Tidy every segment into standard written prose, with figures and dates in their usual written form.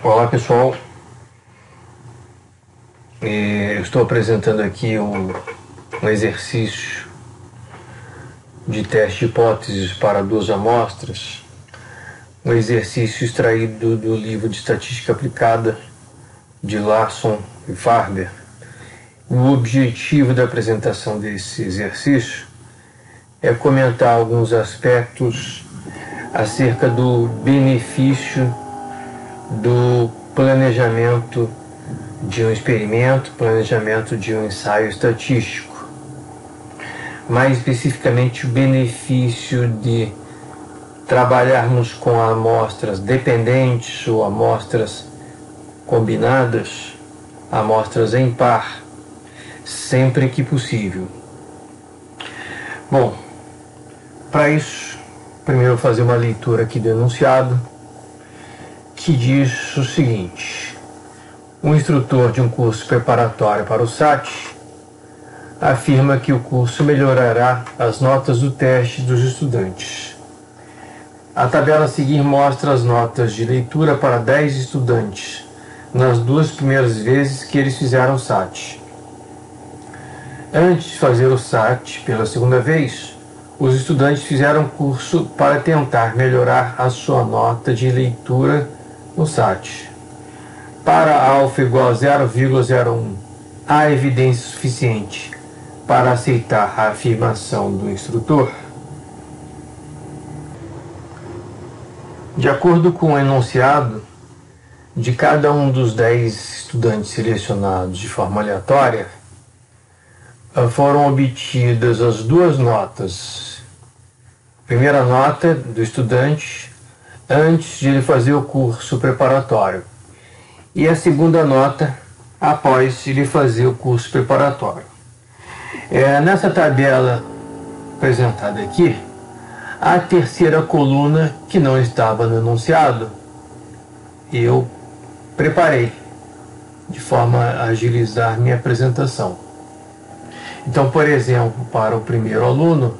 Olá pessoal, eu estou apresentando aqui um exercício de teste de hipóteses para duas amostras, um exercício extraído do livro de Estatística Aplicada de Larson e Farber. O objetivo da apresentação desse exercício é comentar alguns aspectos acerca do benefício do planejamento de um experimento, planejamento de um ensaio estatístico. Mais especificamente, o benefício de trabalharmos com amostras dependentes ou amostras combinadas, amostras em par, sempre que possível. Bom, para isso, primeiro eu vou fazer uma leitura aqui do enunciado, que diz o seguinte: um instrutor de um curso preparatório para o SAT afirma que o curso melhorará as notas do teste dos estudantes. A tabela a seguir mostra as notas de leitura para 10 estudantes nas duas primeiras vezes que eles fizeram o SAT. Antes de fazer o SAT pela segunda vez, os estudantes fizeram curso para tentar melhorar a sua nota de leitura no SAT. Para alfa igual a 0,01, há evidência suficiente para aceitar a afirmação do instrutor? De acordo com o enunciado, de cada um dos 10 estudantes selecionados de forma aleatória, foram obtidas as duas notas. Primeira nota do estudante antes de ele fazer o curso preparatório e a segunda nota após ele fazer o curso preparatório. Nessa tabela apresentada aqui, a terceira coluna que não estava no enunciado, eu preparei de forma a agilizar minha apresentação. Então, por exemplo, para o primeiro aluno,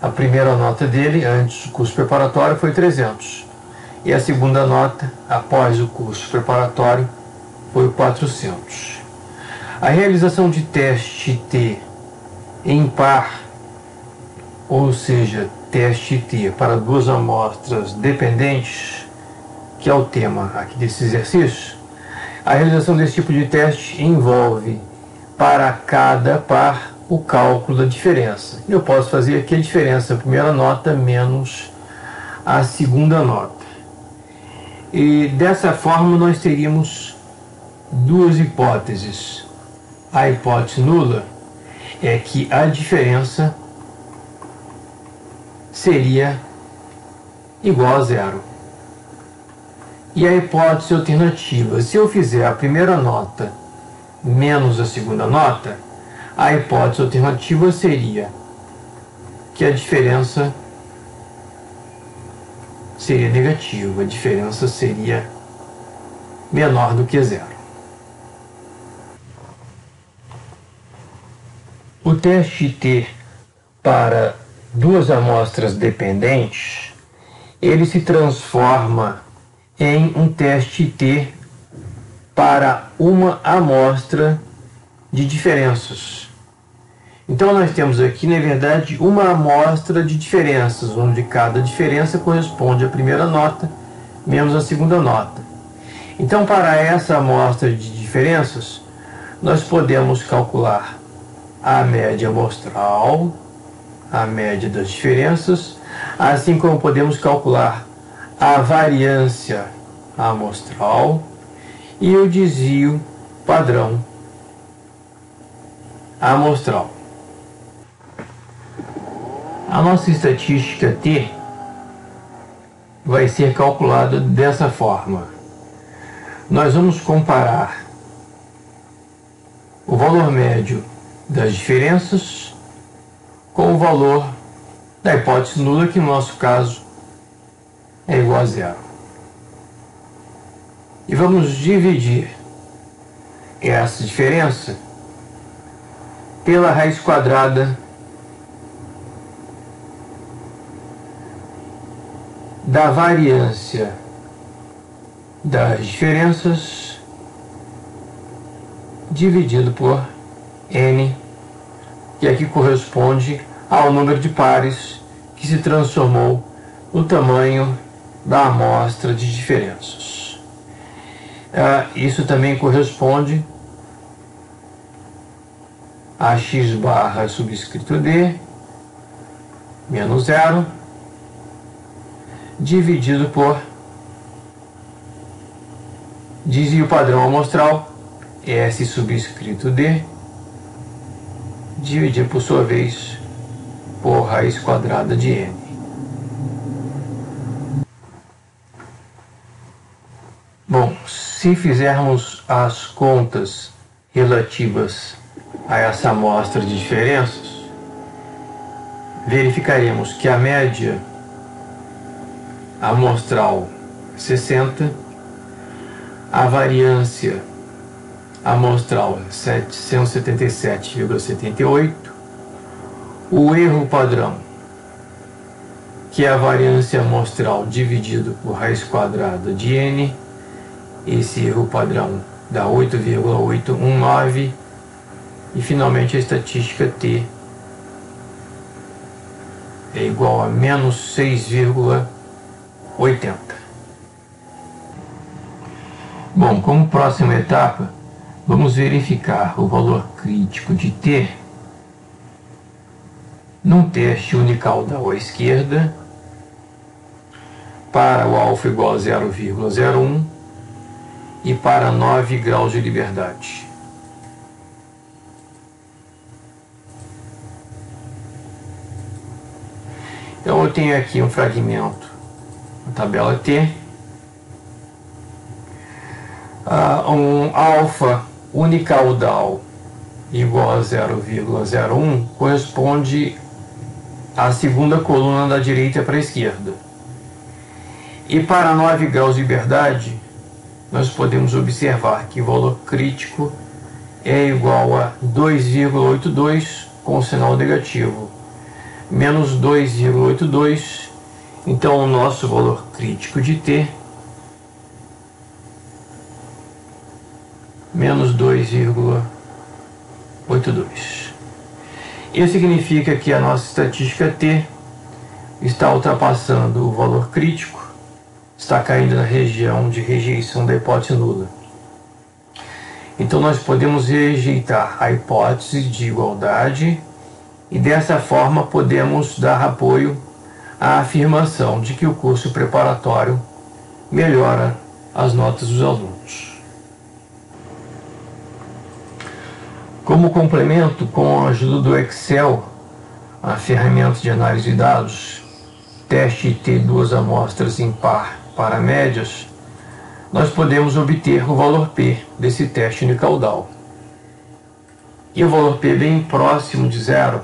a primeira nota dele antes do curso preparatório foi 300. E a segunda nota, após o curso preparatório, foi 400. A realização de teste T em par, ou seja, teste T para duas amostras dependentes, que é o tema aqui desse exercício, a realização desse tipo de teste envolve, para cada par, o cálculo da diferença. Eu posso fazer aqui a diferença da primeira nota menos a segunda nota. E dessa forma nós teríamos duas hipóteses. A hipótese nula é que a diferença seria igual a zero. E a hipótese alternativa, se eu fizer a primeira nota menos a segunda nota, a hipótese alternativa seria que a diferença seria negativa, a diferença seria menor do que zero. O teste T para duas amostras dependentes, ele se transforma em um teste T para uma amostra de diferenças. Então nós temos aqui, na verdade, uma amostra de diferenças, onde cada diferença corresponde à primeira nota menos a segunda nota. Então, para essa amostra de diferenças, nós podemos calcular a média amostral, a média das diferenças, assim como podemos calcular a variância amostral e o desvio padrão amostral. A nossa estatística T vai ser calculada dessa forma. Nós vamos comparar o valor médio das diferenças com o valor da hipótese nula, que no nosso caso é igual a zero. E vamos dividir essa diferença pela raiz quadrada da variância das diferenças dividido por n, que aqui corresponde ao número de pares que se transformou no tamanho da amostra de diferenças. Isso também corresponde a x barra subscrito d menos 0 dividido por desvio padrão amostral S subscrito d dividido por sua vez por raiz quadrada de n. Bom, se fizermos as contas relativas a essa amostra de diferenças, verificaremos que a média amostral é 60, a variância amostral é 777,78, o erro padrão, que é a variância amostral dividido por raiz quadrada de n, esse erro padrão dá 8,819, e finalmente a estatística t é igual a menos 6,80. Bom, como próxima etapa, vamos verificar o valor crítico de t num teste unicaudal à esquerda para o alfa igual a 0,01 e para 9 graus de liberdade. Então eu tenho aqui um fragmento da tabela T, um alfa unicaudal igual a 0,01 corresponde à segunda coluna da direita para a esquerda. E para 9 graus de liberdade, nós podemos observar que o valor crítico é igual a 2,82 com o sinal negativo, menos 2,82, então o nosso valor crítico de t menos 2,82. Isso significa que a nossa estatística t está ultrapassando o valor crítico, está caindo na região de rejeição da hipótese nula. Então nós podemos rejeitar a hipótese de igualdade e dessa forma podemos dar apoio à afirmação de que o curso preparatório melhora as notas dos alunos. Como complemento, com a ajuda do Excel, a ferramenta de análise de dados, teste T duas amostras impar para médias, nós podemos obter o valor P desse teste unicaudal. E o valor P bem próximo de zero,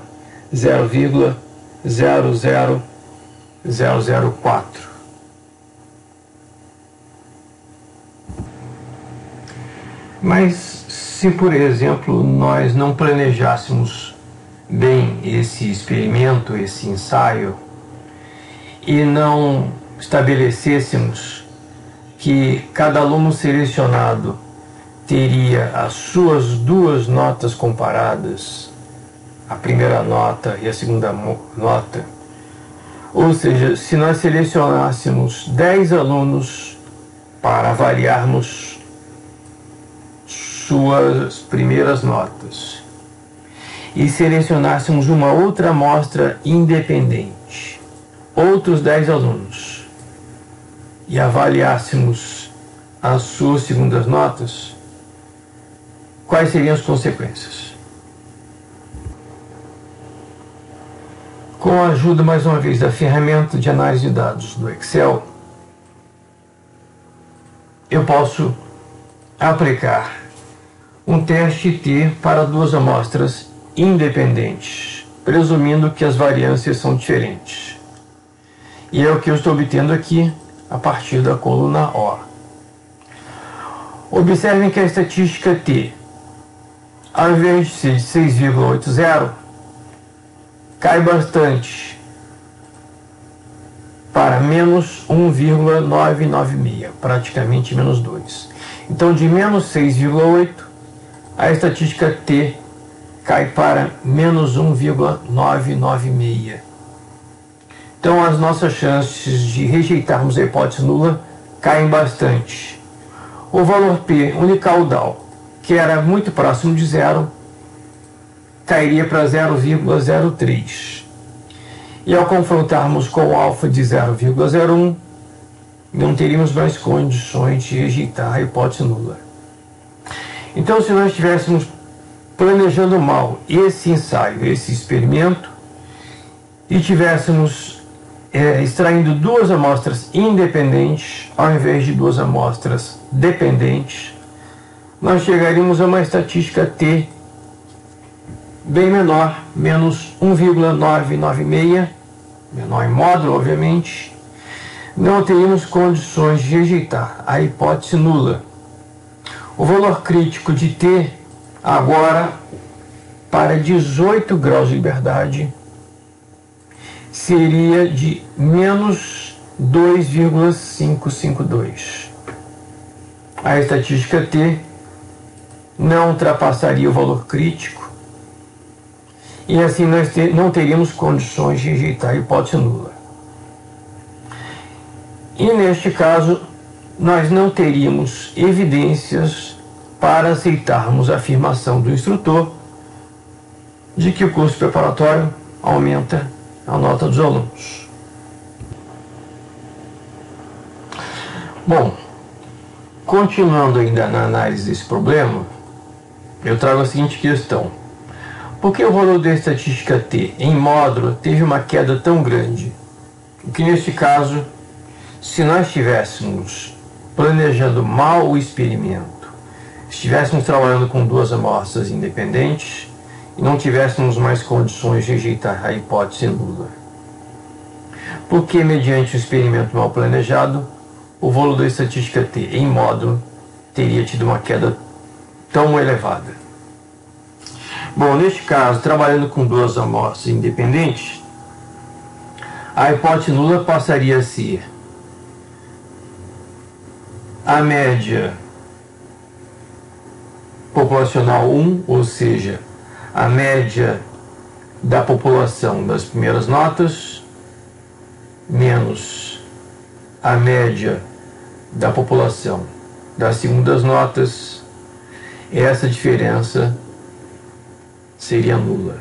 0,00004. Mas se, por exemplo, nós não planejássemos bem esse experimento, esse ensaio, e não estabelecêssemos que cada aluno selecionado teria as suas duas notas comparadas, a primeira nota e a segunda nota, ou seja, se nós selecionássemos 10 alunos para avaliarmos suas primeiras notas e selecionássemos uma outra amostra independente, outros 10 alunos, e avaliássemos as suas segundas notas, quais seriam as consequências? Com a ajuda, mais uma vez, da ferramenta de análise de dados do Excel, eu posso aplicar um teste T para duas amostras independentes, presumindo que as variâncias são diferentes. E é o que eu estou obtendo aqui a partir da coluna O. Observem que a estatística T, ao invés de ser de 6,80, cai bastante para menos 1,996, praticamente menos 2. Então, de menos 6,8, a estatística T cai para menos 1,996. Então, as nossas chances de rejeitarmos a hipótese nula caem bastante. O valor P unicaudal, que era muito próximo de zero, cairia para 0,03. E ao confrontarmos com o alfa de 0,01, não teríamos mais condições de rejeitar a hipótese nula. Então, se nós estivéssemos planejando mal esse ensaio, esse experimento, e tivéssemos extraindo duas amostras independentes ao invés de duas amostras dependentes, nós chegaríamos a uma estatística T bem menor, menos 1,996, menor em módulo, obviamente. Não teríamos condições de rejeitar a hipótese nula. O valor crítico de T, agora, para 18 graus de liberdade, seria de menos 2,552. A estatística T não ultrapassaria o valor crítico e assim nós não teríamos condições de rejeitar a hipótese nula. E neste caso, nós não teríamos evidências para aceitarmos a afirmação do instrutor de que o curso preparatório aumenta a nota dos alunos. Bom, continuando ainda na análise desse problema, eu trago a seguinte questão. Por que o valor da estatística T em módulo teve uma queda tão grande? Que neste caso, se nós estivéssemos planejando mal o experimento, estivéssemos trabalhando com duas amostras independentes e não tivéssemos mais condições de rejeitar a hipótese nula. Porque, mediante o experimento mal planejado, o valor da estatística T em módulo teria tido uma queda tão elevada? Bom, neste caso, trabalhando com duas amostras independentes, a hipótese nula passaria a ser a média populacional 1, ou seja, a média da população das primeiras notas, menos a média da população das segundas notas. Essa diferença seria nula.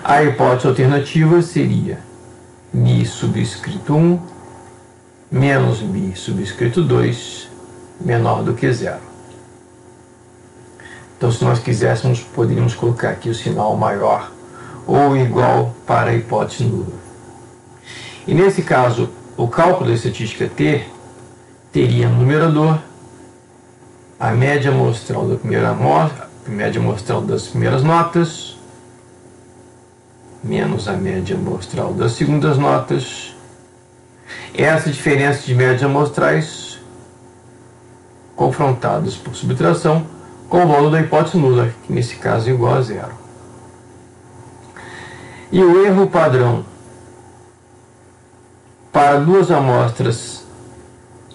A hipótese alternativa seria μ subscrito 1 menos μ subscrito 2 menor do que zero. Então, se nós quiséssemos, poderíamos colocar aqui o sinal maior ou igual para a hipótese nula. E nesse caso, o cálculo da estatística T teria no numerador a média amostral da primeira amostra, a média amostral das primeiras notas, menos a média amostral das segundas notas. Essa diferença de médias amostrais confrontadas por subtração com o valor da hipótese nula, que nesse caso é igual a zero. E o erro padrão para duas amostras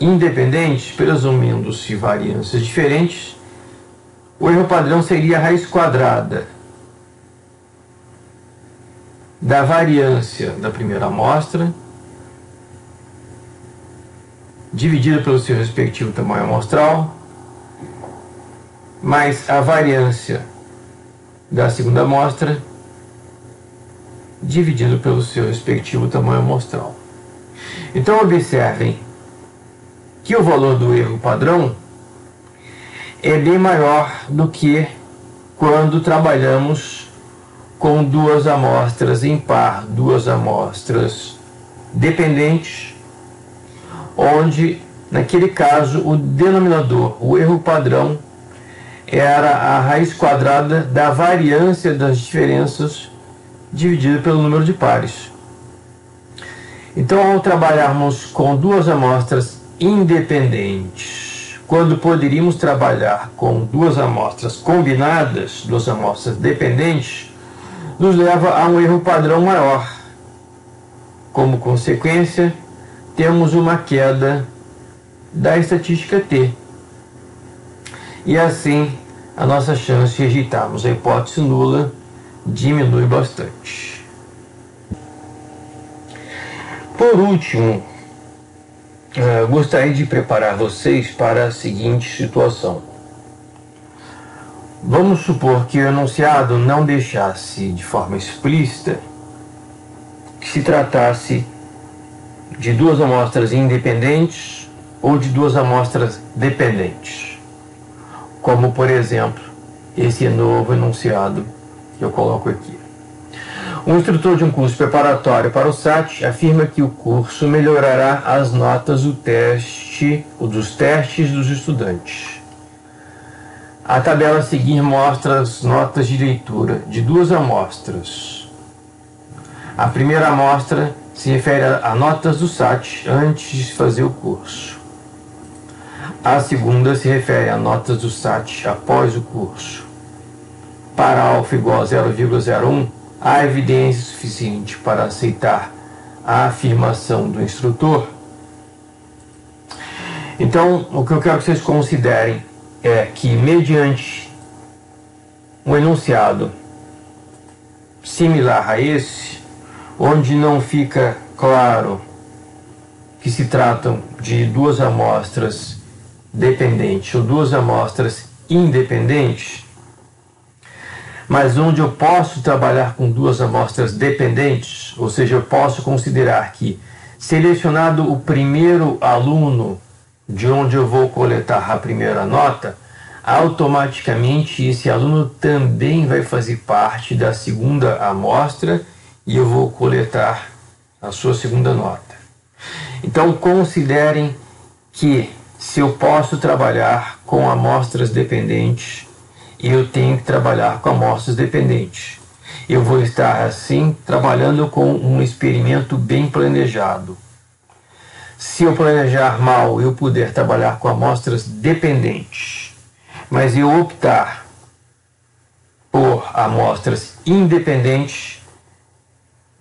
independentes, presumindo-se variâncias diferentes, o erro padrão seria a raiz quadrada da variância da primeira amostra dividida pelo seu respectivo tamanho amostral, mais a variância da segunda amostra dividido pelo seu respectivo tamanho amostral. Então, observem que o valor do erro padrão é bem maior do que quando trabalhamos com duas amostras em par, duas amostras dependentes, onde, naquele caso, o denominador, o erro padrão, era a raiz quadrada da variância das diferenças dividida pelo número de pares. Então, ao trabalharmos com duas amostras independentes, quando poderíamos trabalhar com duas amostras combinadas, duas amostras dependentes, nos leva a um erro padrão maior. Como consequência, temos uma queda da estatística T. E assim, a nossa chance de rejeitarmos a hipótese nula diminui bastante. Por último, gostaria de preparar vocês para a seguinte situação. Vamos supor que o enunciado não deixasse de forma explícita que se tratasse de duas amostras independentes ou de duas amostras dependentes, como, por exemplo, esse novo enunciado que eu coloco aqui. O instrutor de um curso preparatório para o SAT afirma que o curso melhorará as notas dos testes dos estudantes. A tabela a seguir mostra as notas de leitura de duas amostras. A primeira amostra se refere a notas do SAT antes de fazer o curso. A segunda se refere a notas do SAT após o curso. Para alfa igual a 0,01, há evidência suficiente para aceitar a afirmação do instrutor? Então, o que eu quero que vocês considerem é que, mediante um enunciado similar a esse, onde não fica claro que se tratam de duas amostras dependentes ou duas amostras independentes, mas onde eu posso trabalhar com duas amostras dependentes, ou seja, eu posso considerar que, selecionado o primeiro aluno de onde eu vou coletar a primeira nota, automaticamente esse aluno também vai fazer parte da segunda amostra e eu vou coletar a sua segunda nota. Então, considerem que, se eu posso trabalhar com amostras dependentes, eu tenho que trabalhar com amostras dependentes. Eu vou estar, assim, trabalhando com um experimento bem planejado. Se eu planejar mal, eu puder trabalhar com amostras dependentes, mas eu optar por amostras independentes,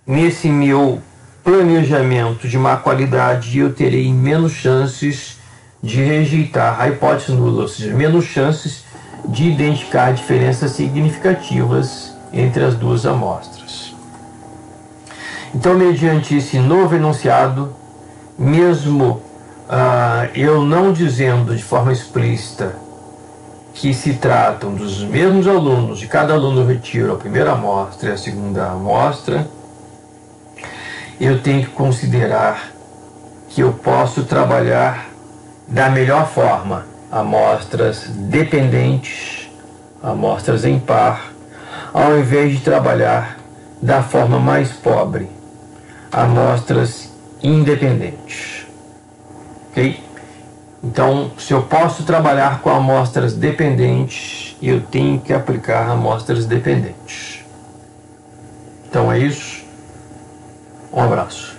nesse meu planejamento de má qualidade, eu terei menos chances de rejeitar a hipótese nula, ou seja, menos chances de identificar diferenças significativas entre as duas amostras. Então, mediante esse novo enunciado, mesmo eu não dizendo de forma explícita que se tratam dos mesmos alunos, de cada aluno eu retiro a primeira amostra e a segunda amostra, eu tenho que considerar que eu posso trabalhar da melhor forma amostras dependentes, amostras em par, ao invés de trabalhar da forma mais pobre, amostras independentes. Ok? Então, se eu posso trabalhar com amostras dependentes, eu tenho que aplicar amostras dependentes. Então é isso. Um abraço.